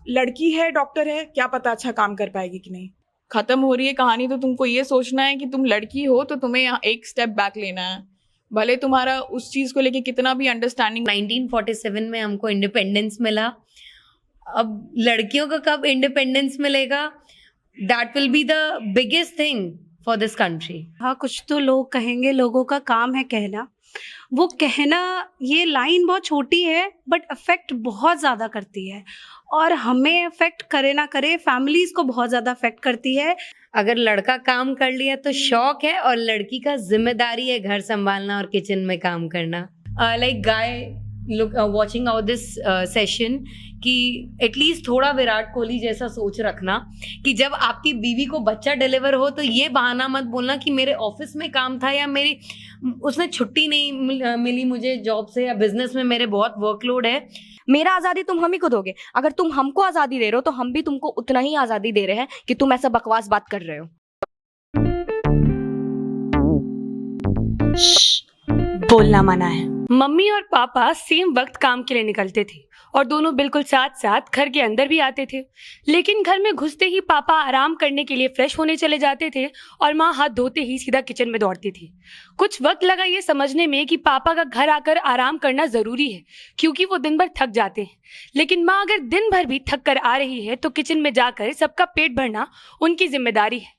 लड़की है, डॉक्टर है, क्या पता अच्छा काम कर पाएगी कि नहीं। खत्म हो रही है कहानी तो तुमको ये सोचना है कि तुम लड़की हो तो तुम्हें यहाँ एक स्टेप बैक लेना है, भले तुम्हारा उस चीज को लेके कितना भी अंडरस्टैंडिंग। 1947 में हमको इंडिपेंडेंस मिला, अब लड़कियों को कब इंडिपेंडेंस मिलेगा? That will be the biggest thing for this country. हाँ, कुछ तो लोग कहेंगे, लोगों का काम है कहना। वो कहना, ये लाइन बहुत छोटी है बट अफेक्ट बहुत ज़्यादा करती है, और हमें अफेक्ट करे ना करे, फैमिलीज को बहुत ज़्यादा अफेक्ट करती है। अगर लड़का काम कर लिया तो शौक है, और लड़की का जिम्मेदारी है घर संभालना और किचन में काम करना। Like guy look watching out this session कि एटलीस्ट थोड़ा विराट कोहली जैसा सोच रखना कि जब आपकी बीवी को बच्चा डिलीवर हो तो ये बहाना मत बोलना कि मेरे ऑफिस में काम था, या मेरी उसमें छुट्टी नहीं मिली मुझे जॉब से, या बिजनेस में मेरे बहुत वर्कलोड है। मेरा आजादी तुम हम ही को दोगे। अगर तुम हमको आजादी दे रहे हो तो हम भी तुमको उतना ही आजादी दे रहे हैं कि तुम ऐसा बकवास बात कर रहे हो। बोलना मना है। मम्मी और पापा सेम वक्त काम के लिए निकलते थे और दोनों बिल्कुल साथ साथ घर के अंदर भी आते थे, लेकिन घर में घुसते ही पापा आराम करने के लिए फ्रेश होने चले जाते थे और माँ हाथ धोते ही सीधा किचन में दौड़ती थी। कुछ वक्त लगा ये समझने में कि पापा का घर आकर आराम करना ज़रूरी है क्योंकि वो दिन भर थक जाते हैं, लेकिन माँ अगर दिन भर भी थक कर आ रही है तो किचन में जाकर सबका पेट भरना उनकी जिम्मेदारी है।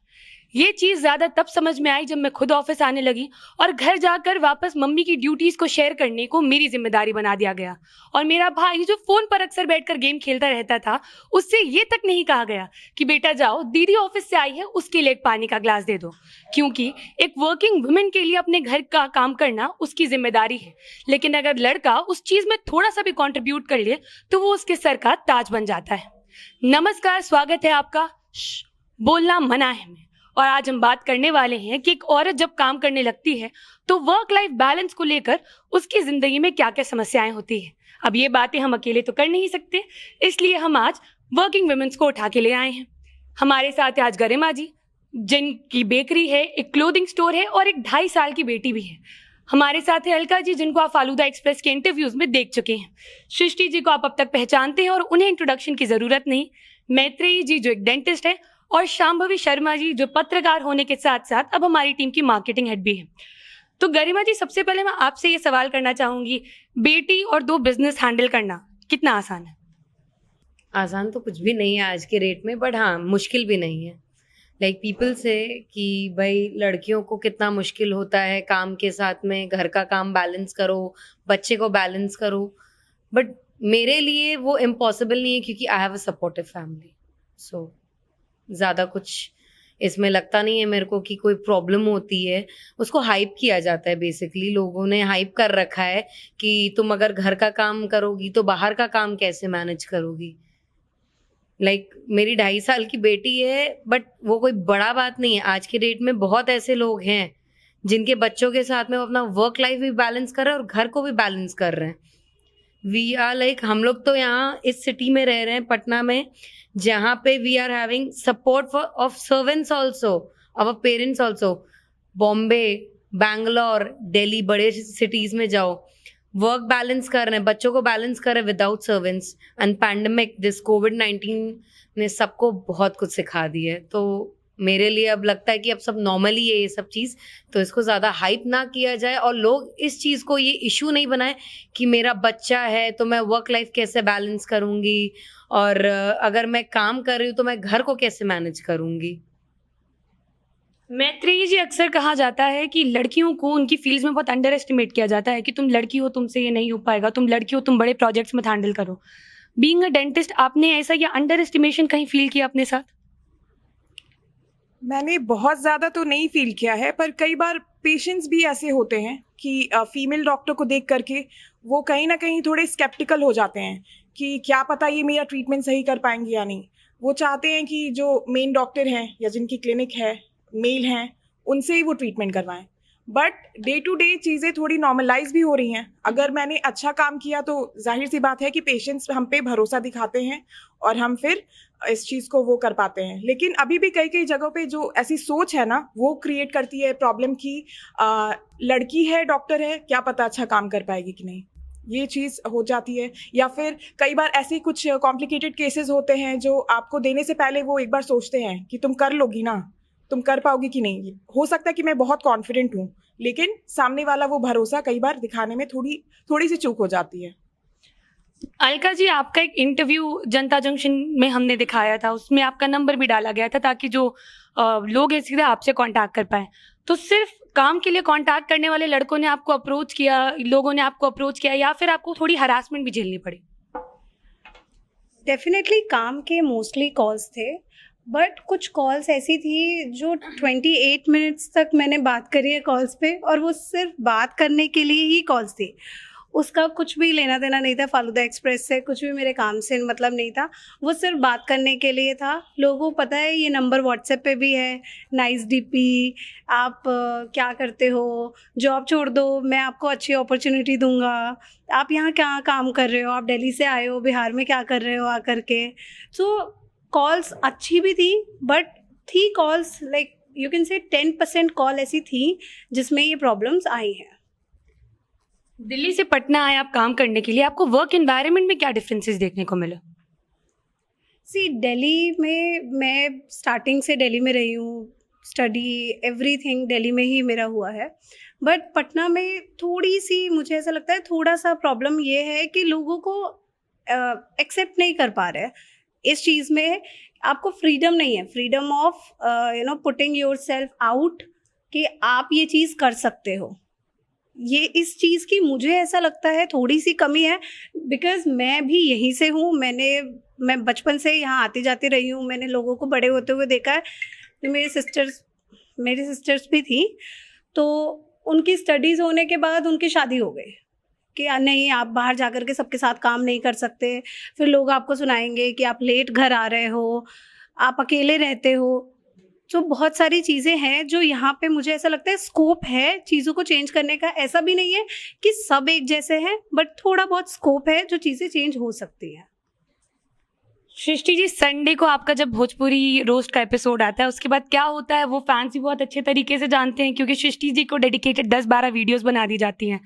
ये चीज़ ज़्यादा तब समझ में आई जब मैं खुद ऑफिस आने लगी और घर जाकर वापस मम्मी की ड्यूटीज़ को शेयर करने को मेरी जिम्मेदारी बना दिया गया। और मेरा भाई जो फ़ोन पर अक्सर बैठकर गेम खेलता रहता था, उससे ये तक नहीं कहा गया कि बेटा जाओ, दीदी ऑफिस से आई है, उसके लिए एक पानी का ग्लास दे दो, क्योंकि एक वर्किंग वुमेन के लिए अपने घर का काम करना उसकी जिम्मेदारी है। लेकिन अगर लड़का उस चीज़ में थोड़ा सा भी कॉन्ट्रीब्यूट कर ले तो वो उसके सर का ताज बन जाता है। नमस्कार, स्वागत है आपका बोलना मना है में। और आज हम बात करने वाले हैं कि एक औरत जब काम करने लगती है तो वर्क लाइफ बैलेंस को लेकर उसकी जिंदगी में क्या क्या समस्याएं होती है। अब ये बातें हम अकेले तो कर नहीं सकते, इसलिए हम आज वर्किंग वुमेन्स को उठा के ले आए हैं। हमारे साथ है आज गरिमा जी, जिनकी बेकरी है, एक क्लोथिंग स्टोर है और एक 2.5 साल की बेटी भी है। हमारे साथ है अलका जी, जिनको आप फालूदा एक्सप्रेस के इंटरव्यूज में देख चुके हैं। सृष्टि जी को आप अब तक पहचानते हैं और उन्हें इंट्रोडक्शन की जरूरत नहीं। मैत्रेयी जी जो एक डेंटिस्ट है, और शांभवी शर्मा जी जो पत्रकार होने के साथ साथ अब हमारी टीम की मार्केटिंग हेड भी है। तो गरिमा जी, सबसे पहले मैं आपसे ये सवाल करना चाहूंगी, बेटी और 2 बिजनेस हैंडल करना कितना आसान है? आसान तो कुछ भी नहीं है आज के रेट में, बट हाँ मुश्किल भी नहीं है। लाइक पीपल से कि भाई लड़कियों को कितना मुश्किल होता है काम के साथ में, घर का काम बैलेंस करो, बच्चे को बैलेंस करो, बट मेरे लिए वो इम्पॉसिबल नहीं है क्योंकि I have a supportive family. So ज़्यादा कुछ इसमें लगता नहीं है मेरे को कि कोई प्रॉब्लम होती है। उसको हाइप किया जाता है, बेसिकली लोगों ने हाइप कर रखा है कि तुम अगर घर का काम करोगी तो बाहर का काम कैसे मैनेज करोगी। लाइक मेरी 2.5 साल की बेटी है, बट वो कोई बड़ा बात नहीं है। आज के डेट में बहुत ऐसे लोग हैं जिनके बच्चों के साथ में वो अपना वर्क लाइफ भी बैलेंस कर रहे हैं और घर को भी बैलेंस कर रहे हैं। वी आर लाइक, हम लोग तो यहाँ इस सिटी में रह रहे हैं पटना में, जहाँ पे we are having support of servants also, our parents also. Bombay, Bangalore, Delhi, बड़े सिटीज में जाओ, वर्क बैलेंस कर रहे हैं, बच्चों को बैलेंस कर रहे हैं without servants. And pandemic, this कोविड-19 ने सबको बहुत कुछ सिखा दिया है। तो मेरे लिए अब लगता है कि अब सब नॉर्मली है ये सब चीज़, तो इसको ज़्यादा हाइप ना किया जाए और लोग इस चीज़ को ये इशू नहीं बनाए कि मेरा बच्चा है तो मैं वर्क लाइफ कैसे बैलेंस करूँगी, और अगर मैं काम कर रही हूँ तो मैं घर को कैसे मैनेज करूँगी। मैत्रेयी जी, अक्सर कहा जाता है कि लड़कियों को उनकी फील्ड्स में बहुत अंडर एस्टिमेट किया जाता है कि तुम लड़की हो, तुमसे ये नहीं हो पाएगा, तुम लड़की हो, तुम बड़े प्रोजेक्ट्स मत हैंडल करो। बीइंग अ डेंटिस्ट, आपने ऐसा या अंडर एस्टिमेशन कहीं फील किया अपने साथ? मैंने बहुत ज़्यादा तो नहीं फील किया है, पर कई बार पेशेंट्स भी ऐसे होते हैं कि फीमेल डॉक्टर को देख करके वो कहीं ना कहीं थोड़े स्केप्टिकल हो जाते हैं कि क्या पता ये मेरा ट्रीटमेंट सही कर पाएंगे या नहीं। वो चाहते हैं कि जो मेन डॉक्टर हैं या जिनकी क्लिनिक है, मेल हैं, उनसे ही वो ट्रीटमेंट करवाएं। बट डे टू डे चीज़ें थोड़ी नॉर्मलाइज भी हो रही हैं। अगर मैंने अच्छा काम किया तो जाहिर सी बात है कि पेशेंट्स हम पे भरोसा दिखाते हैं और हम फिर इस चीज़ को वो कर पाते हैं। लेकिन अभी भी कई कई जगहों पे जो ऐसी सोच है ना, वो क्रिएट करती है प्रॉब्लम की लड़की है, डॉक्टर है, क्या पता अच्छा काम कर पाएगी कि नहीं। ये चीज़ हो जाती है। या फिर कई बार ऐसे कुछ कॉम्प्लिकेटेड केसेस होते हैं जो आपको देने से पहले वो एक बार सोचते हैं कि तुम कर लोगी ना, तुम कर पाओगी कि नहीं। हो सकता है कि मैं बहुत कॉन्फिडेंट हूँ, लेकिन सामने वाला वो भरोसा कई बार दिखाने में थोड़ी सी चूक हो जाती है। अलका जी, आपका एक इंटरव्यू जनता जंक्शन में हमने दिखाया था, उसमें आपका नंबर भी डाला गया था ताकि जो लोग हैं सीधे आपसे कांटेक्ट कर पाए। तो सिर्फ काम के लिए कांटेक्ट करने वाले लड़कों ने आपको अप्रोच किया, लोगों ने आपको अप्रोच किया, या फिर आपको थोड़ी हरासमेंट भी झेलनी पड़ी? डेफिनेटली काम के मोस्टली कॉल्स थे, बट कुछ कॉल्स ऐसी थी जो 28 मिनट्स तक मैंने बात करी है कॉल्स पे, और वो सिर्फ बात करने के लिए ही कॉल्स थी। उसका कुछ भी लेना देना नहीं था फालूदा एक्सप्रेस से, कुछ भी मेरे काम से मतलब नहीं था। वो सिर्फ बात करने के लिए था। लोगों को पता है ये नंबर व्हाट्सएप पे भी है, नाइस डीपी, आप क्या करते हो, जॉब छोड़ दो, मैं आपको अच्छी अपॉर्चुनिटी दूंगा, आप यहाँ क्या काम कर रहे हो, आप दिल्ली से आए हो, बिहार में क्या कर रहे हो आकर के। तो कॉल्स अच्छी भी थी, बट थी calls like you can say 10% call ऐसी थी जिसमें ये प्रॉब्लम्स आई हैं। दिल्ली से पटना आए आप काम करने के लिए, आपको वर्क एनवायरनमेंट में क्या डिफरेंसेस देखने को मिले? सी दिल्ली में मैं स्टार्टिंग से दिल्ली में रही हूँ, स्टडी एवरीथिंग दिल्ली में ही मेरा हुआ है। बट पटना में थोड़ी सी मुझे ऐसा लगता है थोड़ा सा प्रॉब्लम ये है कि लोगों को एक्सेप्ट नहीं कर पा रहे हैं इस चीज़ में। आपको फ्रीडम नहीं है, freedom of putting your self out, कि आप ये चीज़ कर सकते हो। ये इस चीज़ की मुझे ऐसा लगता है थोड़ी सी कमी है, बिकॉज मैं भी यहीं से हूँ। मैं बचपन से यहाँ आती जाती रही हूँ, मैंने लोगों को बड़े होते हुए देखा है। तो मेरी सिस्टर्स भी थी, तो उनकी स्टडीज़ होने के बाद उनकी शादी हो गई कि नहीं आप बाहर जाकर के सबके साथ काम नहीं कर सकते। फिर लोग आपको सुनाएंगे कि आप लेट घर आ रहे हो, आप अकेले रहते हो। तो बहुत सारी चीज़ें हैं जो यहाँ पे मुझे ऐसा लगता है स्कोप है चीज़ों को चेंज करने का। ऐसा भी नहीं है कि सब एक जैसे हैं, बट थोड़ा बहुत स्कोप है जो चीज़ें चेंज हो सकती हैं। सृष्टि जी, संडे को आपका जब भोजपुरी रोस्ट का एपिसोड आता है, उसके बाद क्या होता है वो फैंस भी बहुत अच्छे तरीके से जानते हैं, क्योंकि सृष्टि जी को डेडिकेटेड 10-12 वीडियोस बना दी जाती हैं।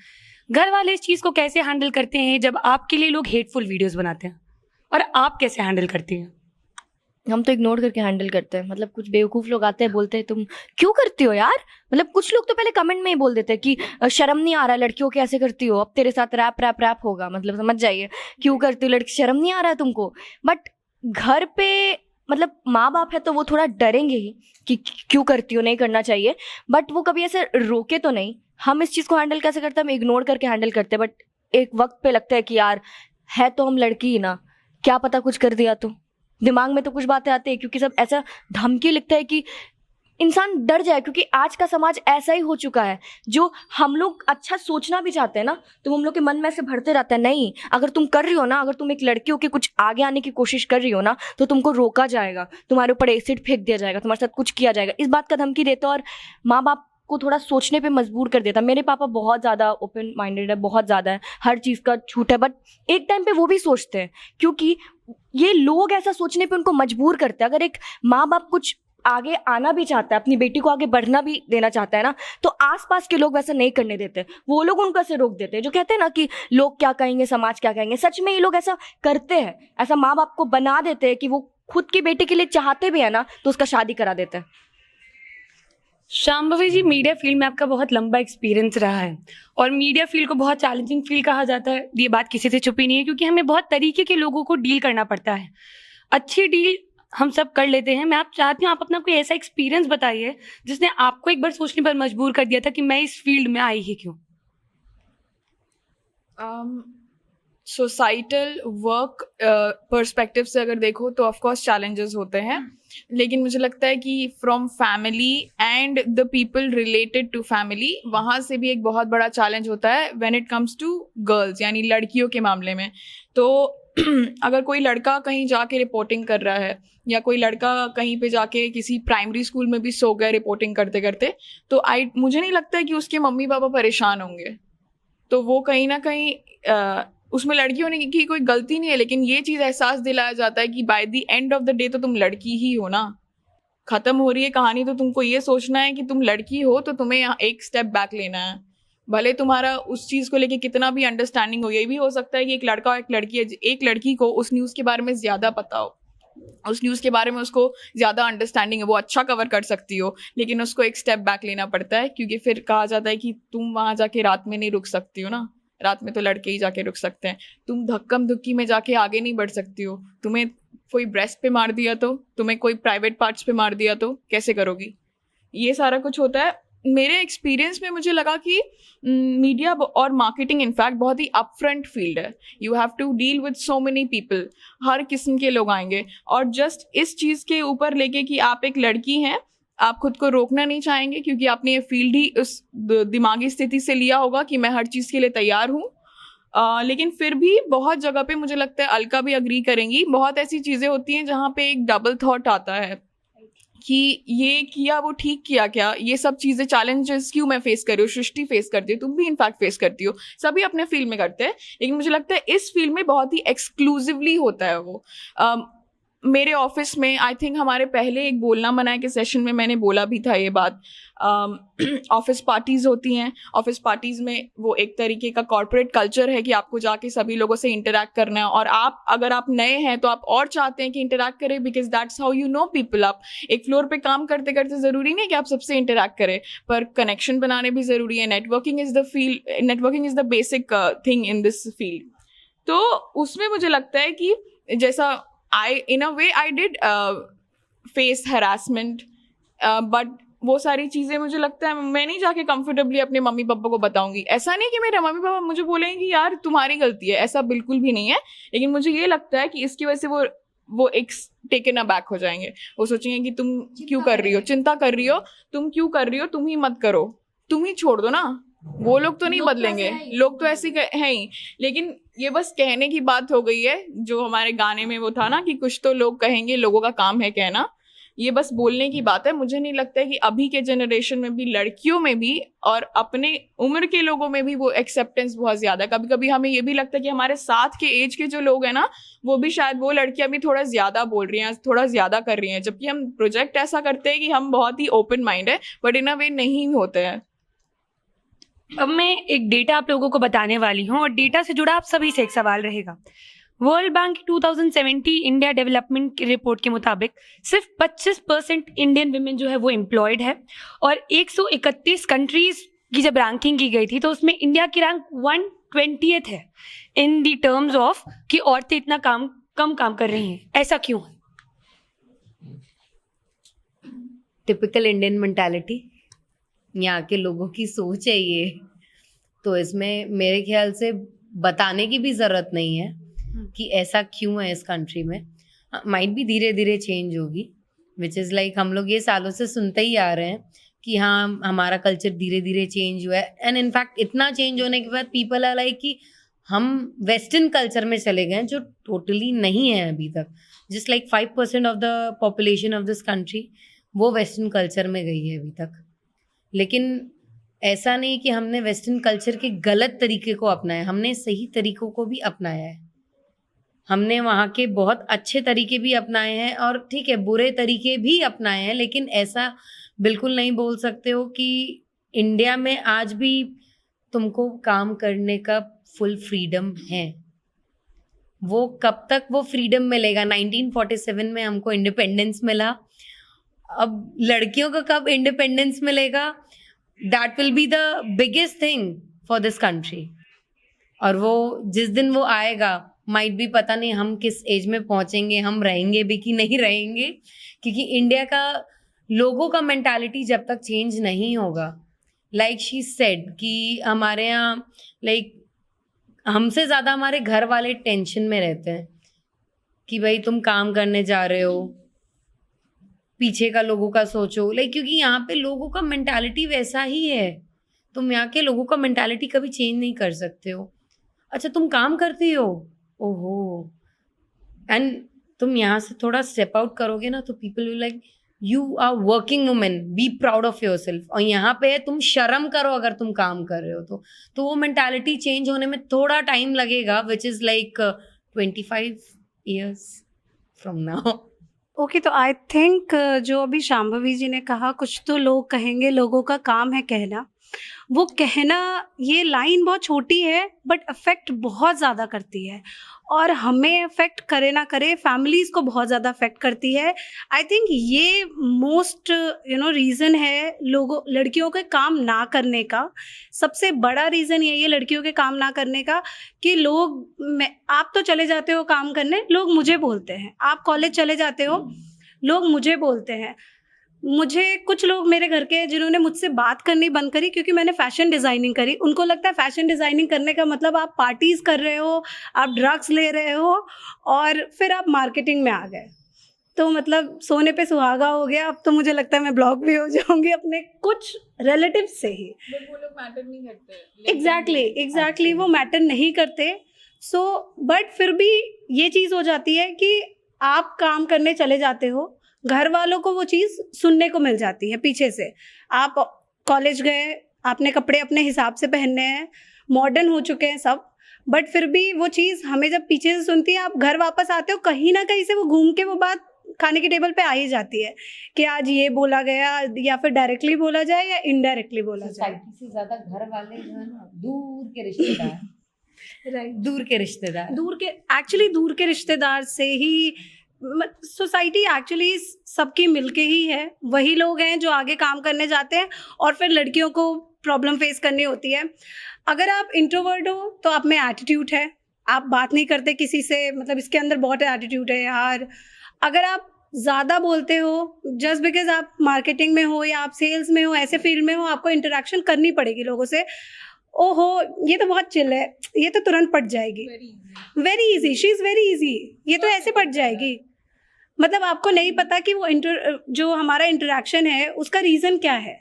घर वाले इस चीज़ को कैसे हैंडल करते हैं जब आपके लिए लोग हेटफुल वीडियोस बनाते हैं, और आप कैसे हैंडल करती हैं? हम तो इग्नोर करके हैंडल करते हैं। मतलब कुछ बेवकूफ़ लोग आते हैं, बोलते हैं तुम क्यों करती हो यार। मतलब कुछ लोग तो पहले कमेंट में ही बोल देते हैं कि शर्म नहीं आ रहा है लड़कियों के ऐसे करती हो, अब तेरे साथ रैप होगा। मतलब समझ जाइए, क्यों करती हो लड़की, शर्म नहीं आ रहा है तुमको। बट घर पे मतलब माँ बाप है तो वो थोड़ा डरेंगे ही कि क्यों करती हो, नहीं करना चाहिए। बट वो कभी ऐसे रोके तो नहीं। हम इस चीज़ को हैंडल कैसे करते हैं, हम इग्नोर करके हैंडल करते हैं। बट एक वक्त पे लगता है कि यार है तो हम लड़की ही ना, क्या पता कुछ कर दिया तो। दिमाग में तो कुछ बातें आती है, क्योंकि सब ऐसा धमकी लिखता है कि इंसान डर जाए। क्योंकि आज का समाज ऐसा ही हो चुका है, जो हम लोग अच्छा सोचना भी चाहते हैं ना, तो हम लोग के मन में ऐसे भरते रहता है, नहीं अगर तुम कर रही हो ना, अगर तुम एक लड़की हो के कुछ आगे आने की कोशिश कर रही हो ना, तो तुमको रोका जाएगा, तुम्हारे ऊपर एसिड फेंक दिया जाएगा, तुम्हारे साथ कुछ किया जाएगा। इस बात का धमकी देता और माँ बाप को थोड़ा सोचने पे मजबूर कर देता। मेरे पापा बहुत ज़्यादा ओपन माइंडेड है, बहुत ज़्यादा है, हर चीज़ का छूट है। बट एक टाइम पे वो भी सोचते हैं, क्योंकि ये लोग ऐसा सोचने पे उनको मजबूर करते हैं। अगर एक माँ बाप कुछ आगे आना भी चाहता है, अपनी बेटी को आगे बढ़ना भी देना चाहता है ना, तो आसपास के लोग वैसा नहीं करने देते। वो लोग उनको ऐसे रोक देते हैं, जो कहते हैं ना कि लोग क्या कहेंगे, समाज क्या कहेंगे। सच में ये लोग ऐसा करते हैं, ऐसा माँ बाप को बना देते हैं कि वो खुद की बेटी के लिए चाहते भी है ना, तो उसका शादी करा देते हैं। शांभवी जी, मीडिया फील्ड में आपका बहुत लंबा एक्सपीरियंस रहा है, और मीडिया फील्ड को बहुत चैलेंजिंग फील्ड कहा जाता है। ये बात किसी से छुपी नहीं है, क्योंकि हमें बहुत तरीके के लोगों को डील करना पड़ता है। अच्छी डील हम सब कर लेते हैं। मैं आप चाहती हूँ आप अपना कोई ऐसा एक्सपीरियंस बताइए जिसने आपको एक बार सोचने पर मजबूर कर दिया था कि मैं इस फील्ड में आई ही क्यों। सोसाइटल वर्क पर्सपेक्टिव से अगर देखो तो ऑफ कोर्स चैलेंजेस होते हैं, लेकिन मुझे लगता है कि from family and the people related to family, वहाँ से भी एक बहुत बड़ा चैलेंज होता है when it comes to girls, यानी लड़कियों के मामले में। तो अगर कोई लड़का कहीं जाके रिपोर्टिंग कर रहा है, या कोई लड़का कहीं पे जाके किसी प्राइमरी स्कूल में भी सो गया रिपोर्टिंग करते करते, तो मुझे नहीं लगता है कि उसके मम्मी पापा परेशान होंगे। तो वो कहीं ना कहीं उसमें लड़की होने की कोई गलती नहीं है, लेकिन ये चीज़ एहसास दिलाया जाता है कि by the end of the day तो तुम लड़की ही हो ना। ख़त्म हो रही है कहानी तो तुमको ये सोचना है कि तुम लड़की हो, तो तुम्हें यहाँ एक स्टेप बैक लेना है। भले तुम्हारा उस चीज़ को लेके कितना भी अंडरस्टैंडिंग हो, ये भी हो सकता है कि एक लड़का और एक लड़की को उस न्यूज़ के बारे में ज़्यादा पता हो, उस न्यूज़ के बारे में उसको ज़्यादा अंडरस्टैंडिंग है, वो अच्छा कवर कर सकती हो, लेकिन उसको एक स्टेप बैक लेना पड़ता है, क्योंकि फिर कहा जाता है कि तुम वहाँ जाके रात में नहीं रुक सकती हो ना, रात में तो लड़के ही जाके रुक सकते हैं, तुम धक्कम धुक्की में जाके आगे नहीं बढ़ सकती हो, तुम्हें कोई ब्रेस्ट पे मार दिया तो, तुम्हें कोई प्राइवेट पार्ट्स पे मार दिया तो कैसे करोगी? ये सारा कुछ होता है। मेरे एक्सपीरियंस में मुझे लगा कि मीडिया और मार्केटिंग इनफैक्ट बहुत ही अपफ्रंट फील्ड है। You have to deal with so many people, हर किस्म के लोग आएंगे, और जस्ट इस चीज़ के ऊपर लेके कि आप एक लड़की हैं, आप खुद को रोकना नहीं चाहेंगे क्योंकि आपने ये फील्ड ही उस दिमागी स्थिति से लिया होगा कि मैं हर चीज़ के लिए तैयार हूँ। लेकिन फिर भी बहुत जगह पे मुझे लगता है अलका भी अग्री करेंगी, बहुत ऐसी चीज़ें होती हैं जहाँ पे एक डबल थॉट आता है कि ये किया वो ठीक किया क्या, ये सब चीज़ें चैलेंजेस क्यों मैं फेस कर रही हूँ, सृष्टि फेस करती है, तुम भी इनफैक्ट फेस करती हो, सभी अपने फील्ड में करते हैं, लेकिन मुझे लगता है इस फील्ड में बहुत ही एक्सक्लूसिवली होता है वो। मेरे ऑफिस में आई थिंक हमारे पहले एक बोलना मना के सेशन में मैंने बोला भी था ये बात। ऑफिस पार्टीज़ होती हैं, ऑफिस पार्टीज़ में वो एक तरीके का कॉर्पोरेट कल्चर है कि आपको जाके सभी लोगों से इंटरैक्ट करना है, और आप अगर आप नए हैं तो आप और चाहते हैं कि इंटरैक्ट करें, because that's how you know people. आप एक फ्लोर पे काम करते करते ज़रूरी नहीं कि आप सबसे इंटरैक्ट करें, पर कनेक्शन बनाने भी ज़रूरी है। Networking is the basic thing in this field. तो उसमें मुझे लगता है कि जैसा in a way I did face harassment, but वो सारी चीज़ें मुझे लगता है मैं नहीं जाके कंफर्टेबली अपने मम्मी पापा को बताऊंगी। ऐसा नहीं कि मेरे मम्मी पापा मुझे बोलेंगे कि यार तुम्हारी गलती है, ऐसा बिल्कुल भी नहीं है, लेकिन मुझे ये लगता है कि इसकी वजह से वो एक टेकन अबैक हो जाएंगे, वो सोचेंगे कि तुम क्यों कर रही हो, चिंता कर रही हो, तुम क्यों कर रही हो, तुम ही मत करो, तुम ही छोड़ दो ना, वो लोग तो नहीं बदलेंगे, लोग तो ऐसे हैं ही। लेकिन ये बस कहने की बात हो गई है, जो हमारे गाने में वो था ना कि कुछ तो लोग कहेंगे, लोगों का काम है कहना, ये बस बोलने की बात है। मुझे नहीं लगता है कि अभी के जनरेशन में भी, लड़कियों में भी और अपने उम्र के लोगों में भी वो एक्सेप्टेंस बहुत ज़्यादा है। कभी कभी हमें ये भी लगता है कि हमारे साथ के एज के जो लोग हैं ना, वो भी शायद वो लड़कियां भी थोड़ा ज़्यादा बोल रही हैं, थोड़ा ज़्यादा कर रही हैं, जबकि हम प्रोजेक्ट ऐसा करते हैं कि हम बहुत ही ओपन माइंड है, बट इन अ वे नहीं होते हैं। अब मैं एक डेटा आप लोगों को बताने वाली हूँ, और डेटा से जुड़ा आप सभी से एक सवाल रहेगा। वर्ल्ड बैंक की 2070 इंडिया डेवलपमेंट रिपोर्ट के मुताबिक सिर्फ 25% इंडियन विमेन जो है वो एम्प्लॉयड है, और 131 कंट्रीज की जब रैंकिंग की गई थी तो उसमें इंडिया की रैंक 120th है इन दी टर्म्स ऑफ कि औरतें इतना कम काम कर रही हैं। ऐसा क्यों है? टिपिकल इंडियन मेंटालिटी, यहाँ के लोगों की सोच है ये, तो इसमें मेरे ख्याल से बताने की भी ज़रूरत नहीं है कि ऐसा क्यों है इस कंट्री में। माइट भी धीरे धीरे चेंज होगी, विच इज़ लाइक हम लोग ये सालों से सुनते ही आ रहे हैं कि हाँ हमारा कल्चर धीरे धीरे चेंज हुआ है, एंड इनफैक्ट इतना चेंज होने के बाद पीपल आर लाइक कि हम वेस्टर्न कल्चर में चले गए, जो टोटली नहीं है अभी तक। Just like 5% of the population of this country वो वेस्टर्न कल्चर में गई है अभी तक। लेकिन ऐसा नहीं कि हमने वेस्टर्न कल्चर के गलत तरीके को अपनाया, हमने सही तरीकों को भी अपनाया है। हमने वहाँ के बहुत अच्छे तरीके भी अपनाए हैं, और ठीक है बुरे तरीके भी अपनाए हैं, लेकिन ऐसा बिल्कुल नहीं बोल सकते हो कि इंडिया में आज भी तुमको काम करने का फुल फ्रीडम है। वो कब तक वो फ्रीडम मिलेगा? 1947 में हमको इंडिपेंडेंस मिला, अब लड़कियों को कब इंडिपेंडेंस मिलेगा? That will be the biggest thing for this country. और वो जिस दिन वो आएगा, माइट भी पता नहीं हम किस एज में पहुंचेंगे, हम रहेंगे भी कि नहीं रहेंगे, क्योंकि इंडिया का लोगों का मेंटालिटी जब तक चेंज नहीं होगा, लाइक शी सेड कि हमारे यहाँ लाइक हमसे ज़्यादा हमारे घर वाले टेंशन में रहते हैं कि भाई तुम काम करने जा रहे हो, पीछे का लोगों का सोचो, लाइक क्योंकि यहाँ पे लोगों का मेंटालिटी वैसा ही है। तुम यहाँ के लोगों का मेंटालिटी कभी चेंज नहीं कर सकते हो। अच्छा तुम काम करती हो, ओहो, एंड तुम यहाँ से थोड़ा स्टेप आउट करोगे ना तो people will like you are working women, be proud of yourself. और यहाँ पे तुम शर्म करो अगर तुम काम कर रहे हो तो वो मेंटालिटी चेंज होने में थोड़ा टाइम लगेगा, which is like 25 years from now. Okay, तो आई थिंक जो अभी शांभवी जी ने कहा, कुछ तो लोग कहेंगे, लोगों का काम है कहना, वो कहना, ये लाइन बहुत छोटी है बट अफेक्ट बहुत ज़्यादा करती है, और हमें अफेक्ट करे ना करे फैमिलीज़ को बहुत ज़्यादा अफेक्ट करती है। आई थिंक ये मोस्ट रीज़न है लोगों, लड़कियों के काम ना करने का। सबसे बड़ा रीज़न यही है लड़कियों के काम ना करने का कि आप तो चले जाते हो काम करने, लोग मुझे बोलते हैं। आप कॉलेज चले जाते हो, लोग मुझे बोलते हैं। मुझे कुछ लोग मेरे घर के जिन्होंने मुझसे बात करनी बंद करी क्योंकि मैंने फैशन डिज़ाइनिंग करी, उनको लगता है फैशन डिज़ाइनिंग करने का मतलब आप पार्टीज़ कर रहे हो, आप ड्रग्स ले रहे हो, और फिर आप मार्केटिंग में आ गए। तो मतलब सोने पे सुहागा हो गया। अब तो मुझे लगता है मैं ब्लॉक भी हो जाऊंगी अपने कुछ रिलेटिव से ही। वो लोग मैटर नहीं करते। एग्जैक्टली वो मैटर नहीं करते। सो बट फिर भी ये चीज़ हो जाती है कि आप काम करने चले जाते हो, घर वालों को वो चीज़ सुनने को मिल जाती है पीछे से। आप कॉलेज गए, आपने कपड़े अपने हिसाब से पहनने हैं, मॉडर्न हो चुके हैं सब, बट फिर भी वो चीज़ हमें जब पीछे से सुनती है, आप घर वापस आते हो, कहीं ना कहीं से वो घूम के वो बात खाने के टेबल पे आ ही जाती है कि आज ये बोला गया, या फिर डायरेक्टली बोला जाए या इनडायरेक्टली बोला जाए। सोसाइटी से ज्यादा घर वाले जो है ना, दूर के रिश्तेदार राइट, दूर के रिश्तेदार दूर के रिश्तेदार से ही सोसाइटी एक्चुअली सबकी मिलके ही है। वही लोग हैं जो आगे काम करने जाते हैं और फिर लड़कियों को प्रॉब्लम फेस करनी होती है। अगर आप इंट्रोवर्ट हो तो आप में एटीट्यूड है, आप बात नहीं करते किसी से, मतलब इसके अंदर बहुत एटीट्यूड है यार। अगर आप ज़्यादा बोलते हो जस्ट बिकॉज आप मार्केटिंग में हो या आप सेल्स में हो, ऐसे फील्ड में हो, आपको इंटरेक्शन करनी पड़ेगी लोगों से। ओहो ये तो बहुत चिल है, ये तो तुरंत पट जाएगी, very easy, she is very easy, ये तो ऐसे पट जाएगी। मतलब आपको नहीं पता कि वो जो हमारा इंटरेक्शन है उसका रीज़न क्या है,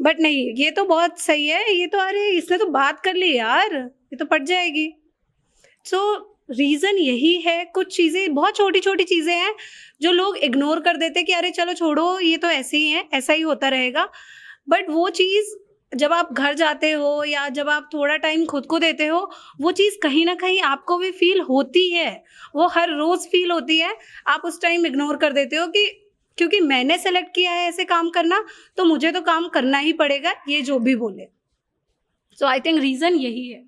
बट नहीं ये तो बहुत सही है, ये तो अरे इसने तो बात कर ली यार, ये तो पट जाएगी। सो रीज़न यही है। कुछ चीज़ें बहुत छोटी छोटी चीज़ें हैं जो लोग इग्नोर कर देते कि अरे चलो छोड़ो, ये तो ऐसे ही है, ऐसा ही होता रहेगा। बट वो चीज़ जब आप घर जाते हो या जब आप थोड़ा टाइम खुद को देते हो, वो चीज़ कहीं ना कहीं आपको भी फील होती है, वो हर रोज़ फील होती है। आप उस टाइम इग्नोर कर देते हो कि क्योंकि मैंने सेलेक्ट किया है ऐसे काम करना, तो मुझे तो काम करना ही पड़ेगा, ये जो भी बोले। सो आई थिंक रीज़न यही है।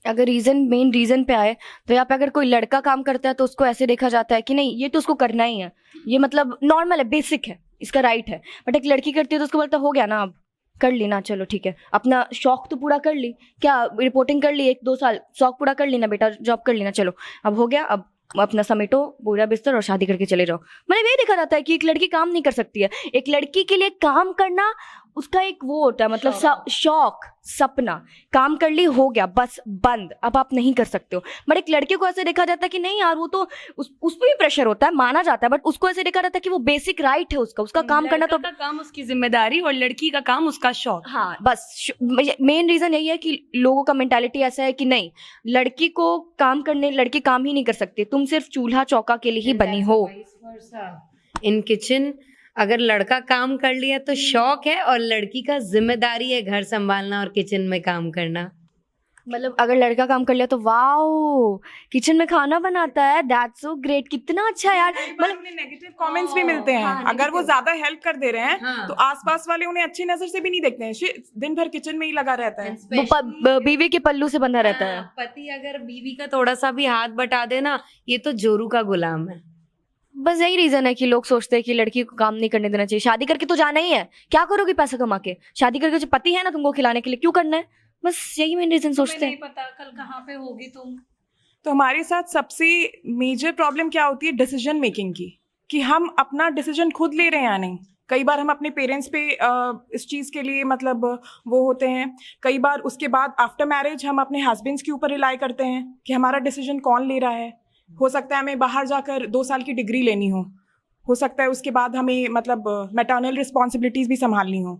अगर मेन रीजन पे आए तो यहाँ पे अगर कोई लड़का काम करता है तो उसको ऐसे देखा जाता है कि नहीं ये तो उसको करना ही है, ये मतलब नॉर्मल है, बेसिक है, इसका राइट है। बट एक लड़की करती है तो उसको बोलता हो गया ना, अब कर ली ना, चलो ठीक है, अपना शौक तो पूरा कर ली, क्या रिपोर्टिंग कर ली 1-2 साल, शौक पूरा कर ली ना बेटा, जॉब कर ली ना, चलो अब हो गया, अब अपना समेटो पूरा बिस्तर और शादी करके चले जाओ। मतलब ये देखा जाता है कि एक लड़की काम नहीं कर सकती है। एक लड़की के लिए काम करना उसका एक वो होता है, मतलब शौक, सपना, काम कर ली हो गया बस बंद, अब आप नहीं कर सकते हो। बट एक लड़के को ऐसे देखा जाता है कि नहीं यार वो तो उस पर भी प्रेशर होता है, माना जाता है, बट उसको ऐसे देखा जाता है कि वो बेसिक राइट है उसका काम करना, तो का काम उसकी जिम्मेदारी और लड़की का काम उसका शौक। हाँ बस मेन रीजन यही है कि लोगों का मेंटालिटी ऐसा है कि नहीं लड़की को काम करने, लड़की काम ही नहीं कर सकती, तुम सिर्फ चूल्हा चौका के लिए ही बनी हो। इन किचन अगर लड़का काम कर लिया तो शौक है और लड़की का जिम्मेदारी है घर संभालना और किचन में काम करना। मतलब अगर लड़का काम कर लिया तो वाओ किचन में खाना बनाता है, दैट्स सो ग्रेट, कितना अच्छा यार। मतलब उन्हें नेगेटिव कमेंट्स भी मिलते हैं। हाँ, अगर वो ज्यादा हेल्प कर दे रहे हैं हाँ। तो आसपास वाले उन्हें अच्छी नजर से भी नहीं देखते हैं, दिन भर किचन में ही लगा रहता है। वो बीवी के पल्लू से बंधा रहता है। पति अगर बीवी का थोड़ा सा भी हाथ बटा दे ना, ये तो जोरू का गुलाम है। बस यही रीजन है कि लोग सोचते हैं कि लड़की को काम नहीं करने देना चाहिए। शादी करके तो जाना ही है, क्या करोगी पैसा कमा के? शादी करके जो पति है ना तुमको खिलाने के लिए, क्यों करना है? बस यही मेन रीजन सोचते हैं। नहीं पता कल कहाँ पे होगी तुम। तो हमारे साथ सबसे मेजर प्रॉब्लम क्या होती है डिसीजन मेकिंग की, कि हम अपना डिसीजन खुद ले रहे हैं या नहीं। कई बार हम अपने पेरेंट्स पे इस चीज़ के लिए मतलब वो होते हैं। कई बार उसके बाद आफ्टर मैरिज हम अपने हस्बैंड्स के ऊपर रिलाई करते हैं कि हमारा डिसीजन कौन ले रहा है। हो सकता है हमें बाहर जाकर 2 साल की डिग्री लेनी हो सकता है उसके बाद हमें मतलब मैटरनल रिस्पॉन्सिबिलिटीज़ भी संभालनी हो।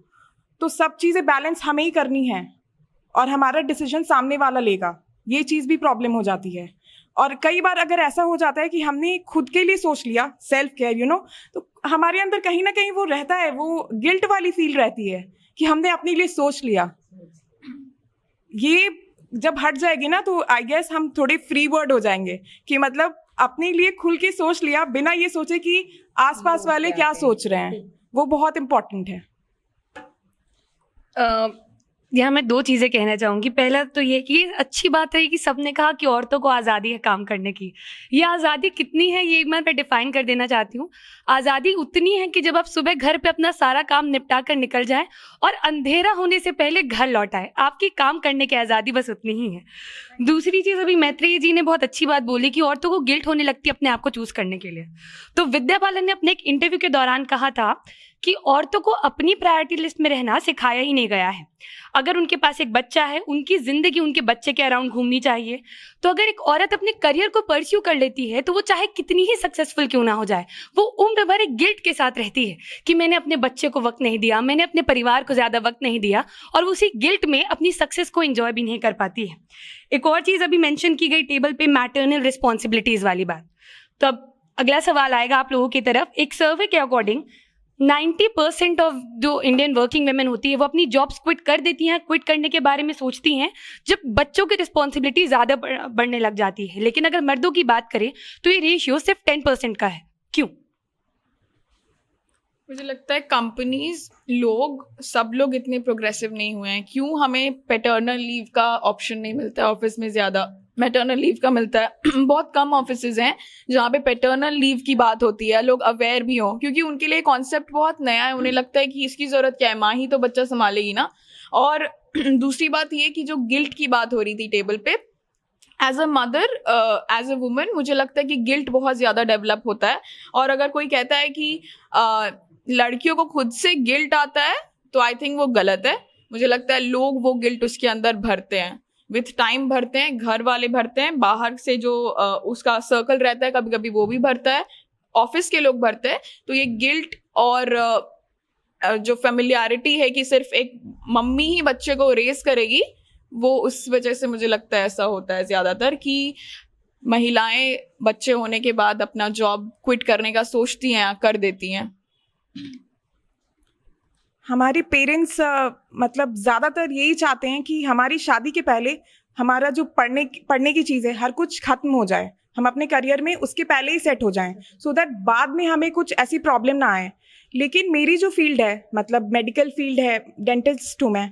तो सब चीज़ें बैलेंस हमें ही करनी है और हमारा डिसीजन सामने वाला लेगा, ये चीज़ भी प्रॉब्लम हो जाती है। और कई बार अगर ऐसा हो जाता है कि हमने खुद के लिए सोच लिया, सेल्फ केयर तो हमारे अंदर कहीं ना कहीं वो रहता है, वो गिल्ट वाली फील रहती है कि हमने अपने लिए सोच लिया। ये जब हट जाएगी ना तो आई गेस हम थोड़े फ्री वर्ड हो जाएंगे कि मतलब अपने लिए खुल के सोच लिया बिना ये सोचे कि आसपास वाले क्या सोच रहे हैं। वो बहुत इम्पोर्टेंट है। यहाँ मैं 2 चीज़ें कहना चाहूँगी। पहला तो ये कि ये अच्छी बात है कि सबने कहा कि औरतों को आज़ादी है काम करने की। ये आज़ादी कितनी है ये एक बार मैं डिफ़ाइन कर देना चाहती हूँ। आज़ादी उतनी है कि जब आप सुबह घर पे अपना सारा काम निपटा कर निकल जाएँ और अंधेरा होने से पहले घर लौट आएँ। आपकी काम करने की आज़ादी बस उतनी ही है। दूसरी चीज़, अभी मैत्रेयी जी ने बहुत अच्छी बात बोली कि औरतों को गिल्ट होने लगती है अपने आप को चूज़ करने के लिए। तो विद्या बालन ने अपने एक इंटरव्यू के दौरान कहा था कि औरतों को अपनी प्रायोरिटी लिस्ट में रहना सिखाया ही नहीं गया है। अगर उनके पास एक बच्चा है, उनकी ज़िंदगी उनके बच्चे के अराउंड घूमनी चाहिए। तो अगर एक औरत अपने करियर को परस्यू कर लेती है तो वो चाहे कितनी ही सक्सेसफुल क्यों ना हो जाए, वो उम्र भर एक गिल्ट के साथ रहती है कि मैंने अपने बच्चे को वक्त नहीं दिया, मैंने अपने परिवार को ज़्यादा वक्त नहीं दिया, और वो उसी गिल्ट में अपनी सक्सेस को एंजॉय भी नहीं कर पाती है। एक और चीज़ अभी मेंशन की गई टेबल पे, मैटरनल रिस्पॉन्सिबिलिटीज़ वाली बात। तो अब अगला सवाल आएगा आप लोगों की तरफ। एक सर्वे के अकॉर्डिंग 90% ऑफ जो इंडियन वर्किंग वेमेन होती है वो अपनी जॉब्स क्विट कर देती हैं। क्विट करने के बारे में सोचती हैं जब बच्चों की रिस्पॉन्सिबिलिटी ज़्यादा बढ़ने लग जाती है। लेकिन अगर मर्दों की बात करें तो ये रेशियो सिर्फ 10% का है। क्यों? मुझे लगता है कंपनीज, लोग, सब लोग इतने प्रोग्रेसिव नहीं हुए हैं। क्यों हमें पैटर्नल लीव का ऑप्शन नहीं मिलता है ऑफिस में? ज़्यादा मैटरनल लीव का मिलता है। बहुत कम ऑफिसेज हैं जहाँ पे पैटर्नल लीव की बात होती है, लोग अवेयर भी हों, क्योंकि उनके लिए कॉन्सेप्ट बहुत नया है। उन्हें लगता है कि इसकी ज़रूरत क्या है, माँ ही तो बच्चा संभालेगी ना। और दूसरी बात ये कि जो गिल्ट की बात हो रही थी टेबल पे, as a mother, as a woman, मुझे लगता है कि गिल्ट बहुत ज़्यादा डेवलप होता है। और अगर कोई कहता है कि लड़कियों को खुद से गिल्ट आता है तो आई थिंक वो गलत है। मुझे लगता है लोग वो गिल्ट उसके अंदर भरते हैं, विथ टाइम भरते हैं, घर वाले भरते हैं, बाहर से जो उसका सर्कल रहता है कभी कभी वो भी भरता है, ऑफिस के लोग भरते हैं। तो ये गिल्ट और जो फेमिलियरिटी है कि सिर्फ एक मम्मी ही बच्चे को रेस करेगी, वो उस वजह से मुझे लगता है ऐसा होता है ज़्यादातर कि महिलाएं बच्चे होने के बाद अपना जॉब क्विट करने का सोचती हैं, कर देती हैं। हमारे पेरेंट्स मतलब ज़्यादातर यही चाहते हैं कि हमारी शादी के पहले हमारा जो पढ़ने की चीज़ है हर कुछ खत्म हो जाए, हम अपने करियर में उसके पहले ही सेट हो जाएं, सो दैट बाद में हमें कुछ ऐसी प्रॉब्लम ना आए। लेकिन मेरी जो फील्ड है, मतलब मेडिकल फील्ड है, डेंटिस्ट हूँ मैं,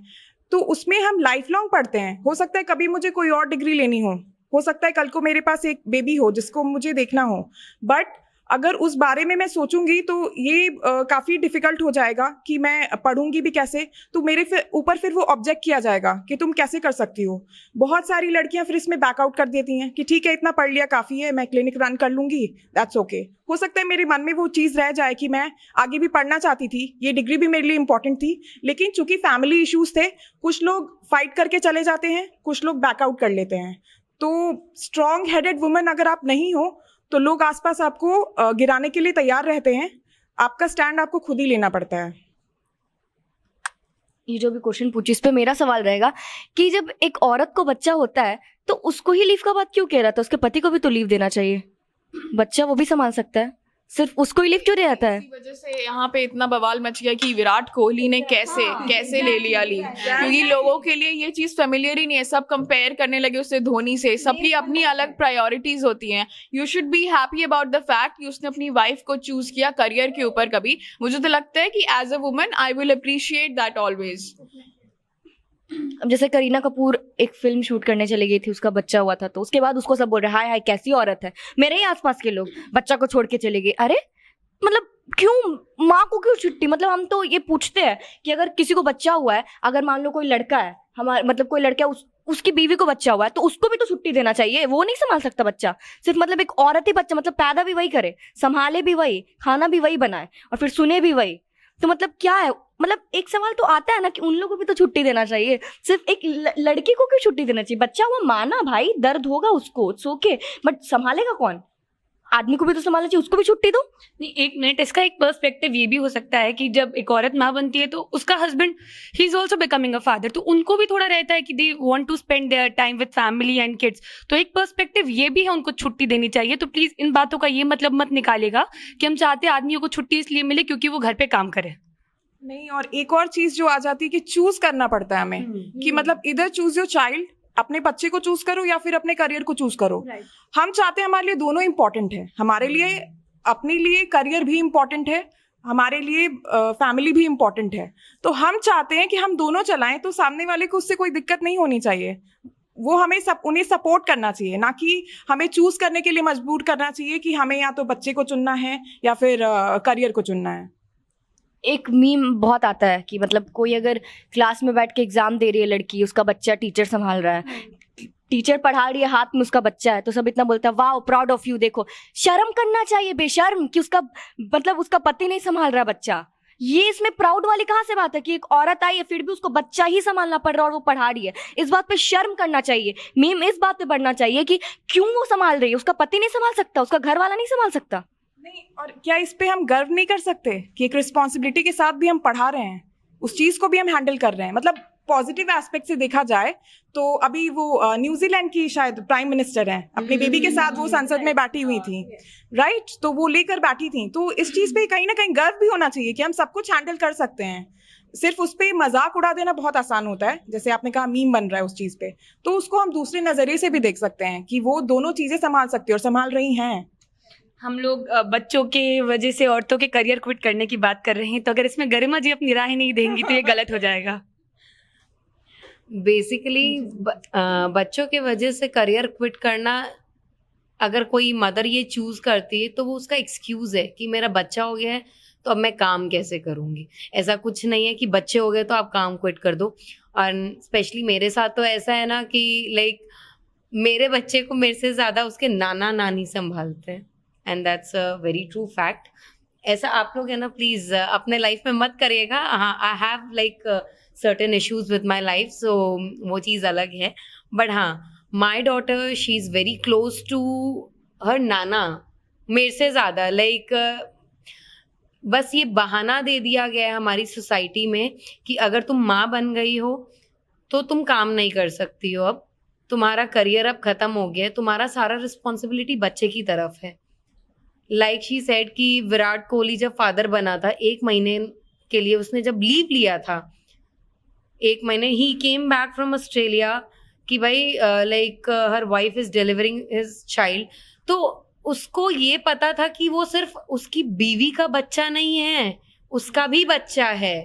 तो उसमें हम लाइफ लॉन्ग पढ़ते हैं। हो सकता है कभी मुझे कोई और डिग्री लेनी हो सकता है कल को मेरे पास एक बेबी हो जिसको मुझे देखना हो, बट अगर उस बारे में मैं सोचूंगी तो ये काफ़ी डिफ़िकल्ट हो जाएगा कि मैं पढ़ूंगी भी कैसे। तो मेरे ऊपर फिर वो ऑब्जेक्ट किया जाएगा कि तुम कैसे कर सकती हो। बहुत सारी लड़कियां फिर इसमें बैकआउट कर देती हैं कि ठीक है, इतना पढ़ लिया काफ़ी है, मैं क्लिनिक रन कर लूंगी, दैट्स ओके। हो सकता है मेरे मन में वो चीज़ रह जाए कि मैं आगे भी पढ़ना चाहती थी, ये डिग्री भी मेरे लिए इंपॉर्टेंट थी, लेकिन चूंकि फैमिली इश्यूज थे, कुछ लोग फाइट करके चले जाते हैं, कुछ लोग बैकआउट कर लेते हैं। तो स्ट्रॉन्ग हेडेड वुमन अगर आप नहीं हो तो लोग आसपास आपको गिराने के लिए तैयार रहते हैं। आपका स्टैंड आपको खुद ही लेना पड़ता है। ये जो भी क्वेश्चन पूछी, इस पे मेरा सवाल रहेगा कि जब एक औरत को बच्चा होता है तो उसको ही लीव का बात क्यों कह रहा था? उसके पति को भी तो लीव देना चाहिए, बच्चा वो भी संभाल सकता है, सिर्फ उसको ही लीव क्यों दे जाता है? इसी वजह से यहाँ पे इतना बवाल मच गया कि विराट कोहली ने कैसे ले लिया लीव, क्योंकि लोगों के लिए ये चीज फेमिलियर ही नहीं है। सब कंपेयर करने लगे उससे धोनी से। सबकी अपनी अलग प्रायोरिटीज होती हैं। You should be happy about the fact कि उसने अपनी वाइफ को चूज किया करियर के ऊपर। कभी मुझे तो लगता है कि as a woman I will appreciate that always. अब जैसे करीना कपूर एक फिल्म शूट करने चली गई थी, उसका बच्चा हुआ था, तो उसके बाद उसको सब बोल रहे हाय हाय कैसी औरत है। मेरे ही आसपास के लोग बच्चा को छोड़ के चले गए। अरे मतलब क्यों, माँ को क्यों छुट्टी? मतलब हम तो ये पूछते हैं कि अगर किसी को बच्चा हुआ है, अगर मान लो कोई लड़का है, हमारा मतलब कोई लड़का उसकी बीवी को बच्चा हुआ है तो उसको भी तो छुट्टी देना चाहिए। वो नहीं संभाल सकता बच्चा, सिर्फ मतलब एक औरत ही बच्चा, मतलब पैदा भी वही करे, संभाले भी वही, खाना भी वही बनाए और फिर सुने भी वही। तो मतलब क्या है? मतलब एक सवाल तो आता है ना कि उन लोगों को भी तो छुट्टी देना चाहिए। सिर्फ एक लड़की को क्यों छुट्टी देना चाहिए? बच्चा हुआ माना भाई, दर्द होगा उसको, इट्स ओके, बट संभालेगा कौन? आदमी को भी तो संभालना चाहिए, उसको भी छुट्टी दो। नहीं, एक मिनट, इसका एक पर्सपेक्टिव ये भी हो सकता है कि जब एक औरत माँ बनती है तो उसका हस्बैंड ही is also becoming a father, तो उनको भी थोड़ा रहता है कि they want to spend their time with family and kids. तो एक पर्सपेक्टिव ये भी है, उनको छुट्टी देनी चाहिए। तो प्लीज इन बातों का ये मतलब मत निकालेगा कि हम चाहते हैं आदमियों को छुट्टी इसलिए मिले क्योंकि वो घर पे काम करे। नहीं, और एक और चीज जो आ जाती है कि चूज करना पड़ता है हमें कि मतलब इधर चूज योर चाइल्ड, अपने बच्चे को चूज करो या फिर अपने करियर को चूज करो। हम चाहते हैं, हमारे लिए दोनों इंपॉर्टेंट है। हमारे लिए अपने लिए करियर भी इंपॉर्टेंट है, हमारे लिए फैमिली भी इम्पोर्टेंट है। तो हम चाहते हैं कि हम दोनों चलाएं, तो सामने वाले को उससे कोई दिक्कत नहीं होनी चाहिए। वो हमें उन्हें सपोर्ट करना चाहिए, ना कि हमें चूज करने के लिए मजबूर करना चाहिए कि हमें या तो बच्चे को चुनना है या फिर करियर को चुनना है। एक मीम बहुत आता है कि मतलब कोई अगर क्लास में बैठ के एग्जाम दे रही है लड़की, उसका बच्चा टीचर संभाल रहा है, टीचर पढ़ा रही है, हाथ में उसका बच्चा है, तो सब इतना बोलता है वाओ प्राउड ऑफ यू, देखो शर्म करना चाहिए बेशर्म कि उसका मतलब उसका पति नहीं संभाल रहा बच्चा। ये इसमें प्राउड वाली कहाँ से बात है कि एक औरत आई है फिर भी उसको बच्चा ही संभालना पड़ रहा है और वो पढ़ा रही है। इस बात पे शर्म करना चाहिए। मीम इस बात पे बढ़ना चाहिए कि क्यों वो संभाल रही है, उसका पति नहीं संभाल सकता, उसका घर वाला नहीं संभाल सकता। नहीं, और क्या इस पे हम गर्व नहीं कर सकते कि एक रिस्पॉन्सिबिलिटी के साथ भी हम पढ़ा रहे हैं, उस चीज को भी हम हैंडल कर रहे हैं। मतलब पॉजिटिव एस्पेक्ट से देखा जाए तो अभी वो न्यूजीलैंड की शायद प्राइम मिनिस्टर हैं, अपनी बेबी के साथ वो संसद में बैठी हुई थी, राइट? तो वो लेकर बैठी थी। तो इस चीज पे कहीं ना कहीं गर्व भी होना चाहिए कि हम सब कुछ हैंडल कर सकते हैं। सिर्फ उस पर मजाक उड़ा देना बहुत आसान होता है, जैसे आपने कहा मीम बन रहा है उस चीज पे, तो उसको हम दूसरे नजरिए से भी देख सकते हैं कि वो दोनों चीजें संभाल सकती है और संभाल रही हैं। हम लोग बच्चों के वजह से औरतों के करियर क्विट करने की बात कर रहे हैं, तो अगर इसमें गरिमा जी अपनी राय नहीं देंगी तो ये गलत हो जाएगा। बेसिकली बच्चों के वजह से करियर क्विट करना, अगर कोई मदर ये चूज करती है तो वो उसका एक्सक्यूज है कि मेरा बच्चा हो गया है तो अब मैं काम कैसे करूँगी। ऐसा कुछ नहीं है कि बच्चे हो गए तो आप काम क्विट कर दो। और स्पेशली मेरे साथ तो ऐसा है ना कि लाइक मेरे बच्चे को मेरे से ज़्यादा उसके नाना नानी संभालते हैं, and that's a very true fact. ऐसा आप लोग है ना प्लीज़ अपने लाइफ में मत करिएगा। हाँ, I have like certain issues with my life, so वो चीज़ अलग है। बट हाँ, my daughter she is very close to her नाना, मेरे से ज़्यादा। लाइक बस ये बहाना दे दिया गया है हमारी सोसाइटी में कि अगर तुम माँ बन गई हो तो तुम काम नहीं कर सकती हो, अब तुम्हारा करियर अब ख़त्म हो गया है, तुम्हारा सारा रिस्पॉन्सिबिलिटी बच्चे की तरफ है। लाइक शी सेड कि विराट कोहली जब फादर बना था 1 महीने के लिए, उसने जब लीव लिया था 1 महीने, ही केम बैक फ्रॉम ऑस्ट्रेलिया कि भाई like her wife is delivering his child, तो उसको ये पता था कि वो सिर्फ उसकी बीवी का बच्चा नहीं है, उसका भी बच्चा है।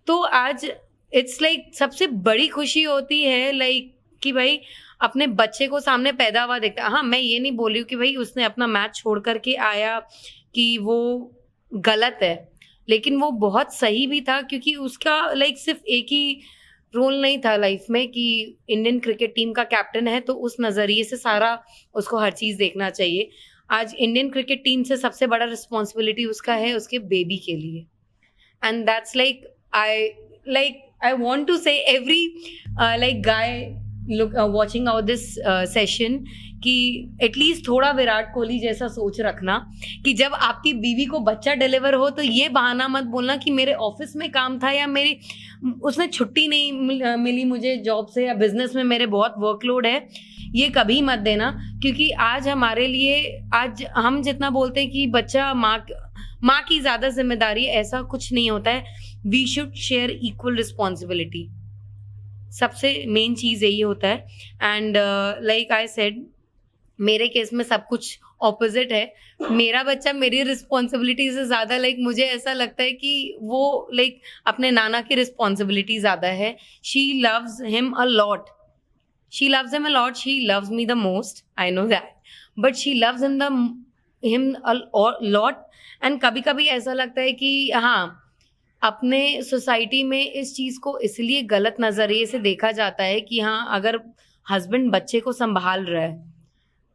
तो आज इट्स लाइक सबसे बड़ी खुशी होती है लाइक कि भाई अपने बच्चे को सामने पैदा हुआ देखता। हाँ, मैं ये नहीं बोल रही हूँ कि भाई उसने अपना मैच छोड़ करके आया कि वो गलत है, लेकिन वो बहुत सही भी था क्योंकि उसका लाइक सिर्फ एक ही रोल नहीं था लाइफ में कि इंडियन क्रिकेट टीम का कैप्टन है, तो उस नज़रिए से सारा उसको हर चीज़ देखना चाहिए। आज इंडियन क्रिकेट टीम से सबसे बड़ा रिस्पॉन्सिबिलिटी उसका है उसके बेबी के लिए, and that's like I want to say every like guy look watching out this session कि एटलीस्ट थोड़ा विराट कोहली जैसा सोच रखना कि जब आपकी बीवी को बच्चा डिलीवर हो तो ये बहाना मत बोलना कि मेरे ऑफिस में काम था या मेरी उसने छुट्टी नहीं मिली मुझे जॉब से या बिजनेस में मेरे बहुत वर्कलोड है। ये कभी मत देना, क्योंकि आज हमारे लिए, आज हम जितना बोलते हैं कि बच्चा माँ की ज़्यादा जिम्मेदारी, ऐसा कुछ नहीं होता है। We should share equal responsibility, सबसे मेन चीज़ यही होता है। एंड लाइक आई सेड, मेरे केस में सब कुछ ऑपोजिट है। मेरा बच्चा मेरी रिस्पॉन्सिबिलिटी से ज़्यादा लाइक मुझे ऐसा लगता है कि वो लाइक अपने नाना की रिस्पॉन्सिबिलिटी ज़्यादा है। She loves him a lot, she loves him a lot, she loves me the most, I know that, but she loves him a lot. And कभी कभी ऐसा लगता है कि हाँ, अपने सोसाइटी में इस चीज़ को इसलिए गलत नज़रिए से देखा जाता है कि हाँ, अगर हस्बैंड बच्चे को संभाल रहा है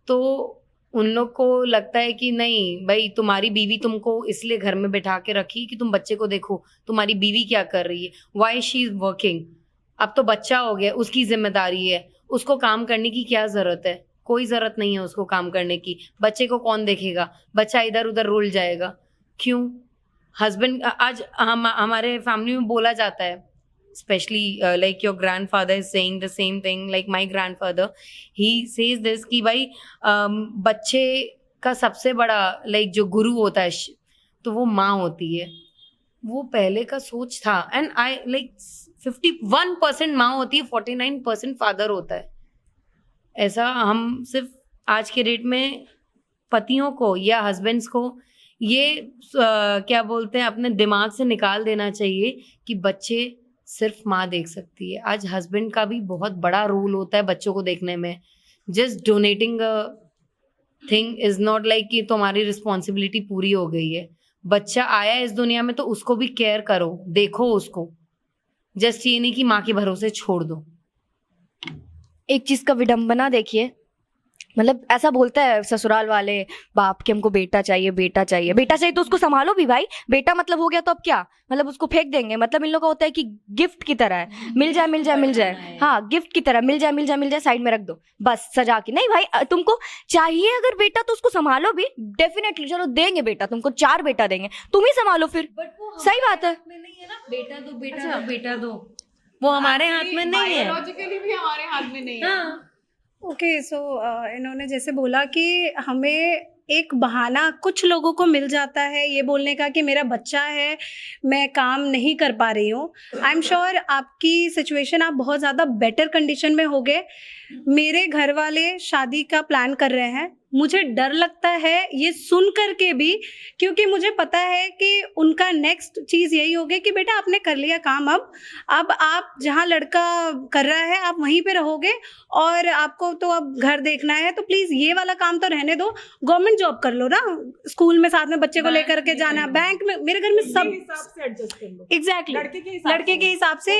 तो उन लोग को लगता है कि नहीं भाई, तुम्हारी बीवी तुमको इसलिए घर में बैठा के रखी कि तुम बच्चे को देखो, तुम्हारी बीवी क्या कर रही है, वाई शी इज़ वर्किंग, अब तो बच्चा हो गया, उसकी जिम्मेदारी है, उसको काम करने की क्या ज़रूरत है, कोई ज़रूरत नहीं है उसको काम करने की, बच्चे को कौन देखेगा, बच्चा इधर उधर रुल जाएगा। क्यों? हस्बैंड, आज हमारे फैमिली में बोला जाता है, specially like your grandfather is saying the same thing, like my grandfather he says this कि भाई बच्चे का सबसे बड़ा लाइक जो गुरु होता है तो वो माँ होती है। वो पहले का सोच था, एंड आई लाइक 51% माँ होती है, 49% फादर होता है। ऐसा हम सिर्फ आज के डेट में पतियों को या हस्बैंड्स को ये क्या बोलते हैं, अपने दिमाग से निकाल देना चाहिए कि बच्चे सिर्फ माँ देख सकती है। आज हस्बैंड का भी बहुत बड़ा रोल होता है बच्चों को देखने में। Just donating thing is not like कि तुम्हारी रिस्पॉन्सिबिलिटी पूरी हो गई है। बच्चा आया इस दुनिया में तो उसको भी केयर करो, देखो उसको, जस्ट ये नहीं कि माँ के भरोसे छोड़ दो। एक चीज का विडंबना देखिए, मतलब ऐसा बोलता है ससुराल वाले बाप के, हमको बेटा चाहिए बेटा चाहिए बेटा चाहिए, तो उसको संभालो भी भाई। बेटा मतलब हो गया तो अब क्या, मतलब उसको फेंक देंगे? मतलब इन लोगों का होता है कि गिफ्ट की तरह है, मिल जाए मिल जाए मिल जाए, हाँ गिफ्ट की तरह मिल जाए मिल जाए मिल जाए, साइड में रख दो बस सजा के। नहीं भाई, तुमको चाहिए अगर बेटा तो उसको संभालो भी, डेफिनेटली। चलो देंगे बेटा तुमको, 4 बेटा देंगे, तुम ही संभालो फिर। सही बात है। बेटा दो बेटा दो बेटा दो, वो हमारे हाथ में नहीं है। बायोलॉजिकली भी हमारे हाथ में नहीं है। हाँ, ओके सो इन्होंने जैसे बोला कि हमें एक बहाना कुछ लोगों को मिल जाता है ये बोलने का कि मेरा बच्चा है, मैं काम नहीं कर पा रही हूँ। आई एम श्योर आपकी सिचुएशन, आप बहुत ज़्यादा बेटर कंडीशन में होगे। मेरे घर वाले शादी का प्लान कर रहे हैं, मुझे डर लगता है ये सुन करके भी, क्योंकि मुझे पता है कि उनका नेक्स्ट चीज़ यही होगी कि बेटा आपने कर लिया काम, अब आप जहाँ लड़का कर रहा है आप वहीं पे रहोगे और आपको तो अब घर देखना है, तो प्लीज़ ये वाला काम तो रहने दो, गवर्नमेंट जॉब कर लो ना, स्कूल में साथ में बच्चे को लेकर के जाना, बैंक में, मेरे घर में सब हिसाब से एडजस्ट कर लो। एग्जैक्टली लड़के के हिसाब से।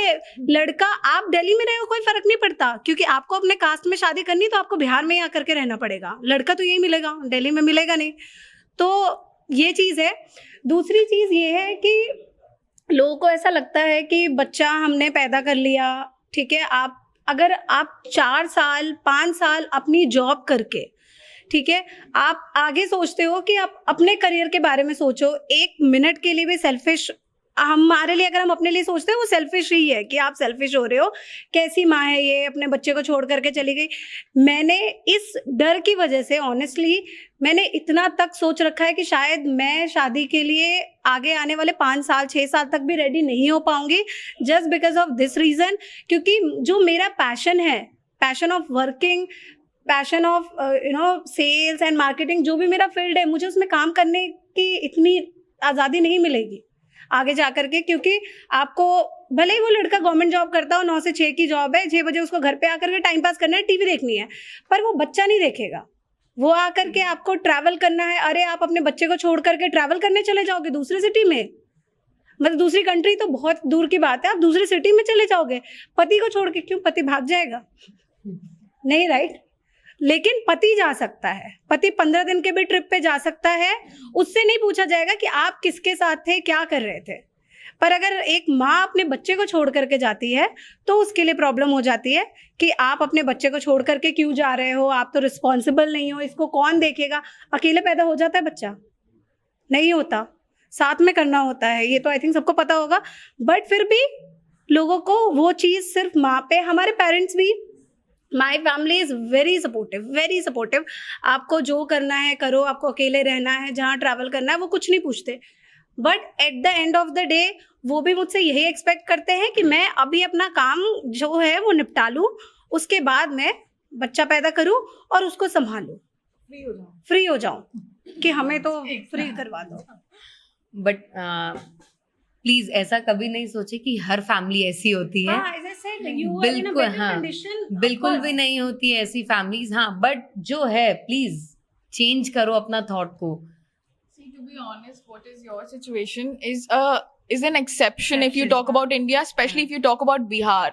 लड़का आप दिल्ली में रहे हो कोई फर्क नहीं पड़ता, क्योंकि आपको अपने कास्ट में शादी करनी तो आपको बिहार में ही आकर के रहना पड़ेगा। लड़का तो यही मिलेगा, दिल्ली में मिलेगा नहीं। तो ये चीज़ है। दूसरी चीज़ ये है कि लोगों को ऐसा लगता है कि बच्चा हमने पैदा कर लिया, ठीक है, अगर आप 4 साल 5 साल अपनी जॉब करके, ठीक है, आप आगे सोचते हो कि आप अपने करियर के बारे में सोचो, 1 मिनट के लिए भी सेल्फिश हमारे लिए, अगर हम अपने लिए सोचते हैं वो सेल्फिश ही है कि आप सेल्फिश हो रहे हो, कैसी माँ है ये, अपने बच्चे को छोड़ करके चली गई। मैंने इस डर की वजह से ऑनेस्टली मैंने इतना तक सोच रखा है कि शायद मैं शादी के लिए आगे आने वाले 5 साल 6 साल तक भी रेडी नहीं हो पाऊंगी, just because of this reason. क्योंकि जो मेरा पैशन है, passion of working, passion of sales and marketing, जो भी मेरा फील्ड है, मुझे उसमें काम करने की इतनी आज़ादी नहीं मिलेगी आगे जा करके। क्योंकि आपको भले ही वो लड़का गवर्नमेंट जॉब करता हो, 9 से 6 की जॉब है, 6 बजे उसको घर पे आकर के टाइम पास करना है, टीवी देखनी है, पर वो बच्चा नहीं देखेगा। वो आकर के आपको ट्रैवल करना है, अरे आप अपने बच्चे को छोड़ करके ट्रैवल करने चले जाओगे दूसरी सिटी में, मतलब दूसरी कंट्री तो बहुत दूर की बात है, आप दूसरी सिटी में चले जाओगे पति को छोड़ के। क्यों? पति भाग जाएगा? नहीं, राइट। लेकिन पति जा सकता है, पति 15 दिन के भी ट्रिप पे जा सकता है, उससे नहीं पूछा जाएगा कि आप किसके साथ थे, क्या कर रहे थे। पर अगर एक माँ अपने बच्चे को छोड़ करके जाती है तो उसके लिए प्रॉब्लम हो जाती है कि आप अपने बच्चे को छोड़ करके क्यों जा रहे हो, आप तो रिस्पॉन्सिबल नहीं हो, इसको कौन देखेगा। अकेले पैदा हो जाता है बच्चा? नहीं होता, साथ में करना होता है, ये तो आई थिंक सबको पता होगा। बट फिर भी लोगों को वो चीज़ सिर्फ माँ पे, हमारे पेरेंट्स भी, my family is very supportive, very supportive. आपको जो करना है करो, आपको अकेले रहना है, जहाँ ट्रैवल करना है वो कुछ नहीं पूछते। But at the end of the day वो भी मुझसे यही एक्सपेक्ट करते हैं कि मैं अभी अपना काम जो है वो निपटा लूँ, उसके बाद मैं बच्चा पैदा करूँ और उसको संभालूँ, फ्री हो जाऊँ कि हमें तो फ्री करवा दो। बट प्लीज ऐसा कभी नहीं सोचे कि हर फैमिली ऐसी होती है। हाँ, as I said, you are in a बिल्कुल, better हाँ, condition, of बिल्कुल course. भी नहीं होती है ऐसी फैमिलीज। हाँ, बट जो है प्लीज चेंज करो अपना थॉट को। See, to be honest, what is your situation is an exception if you talk about India, especially if you talk about Bihar.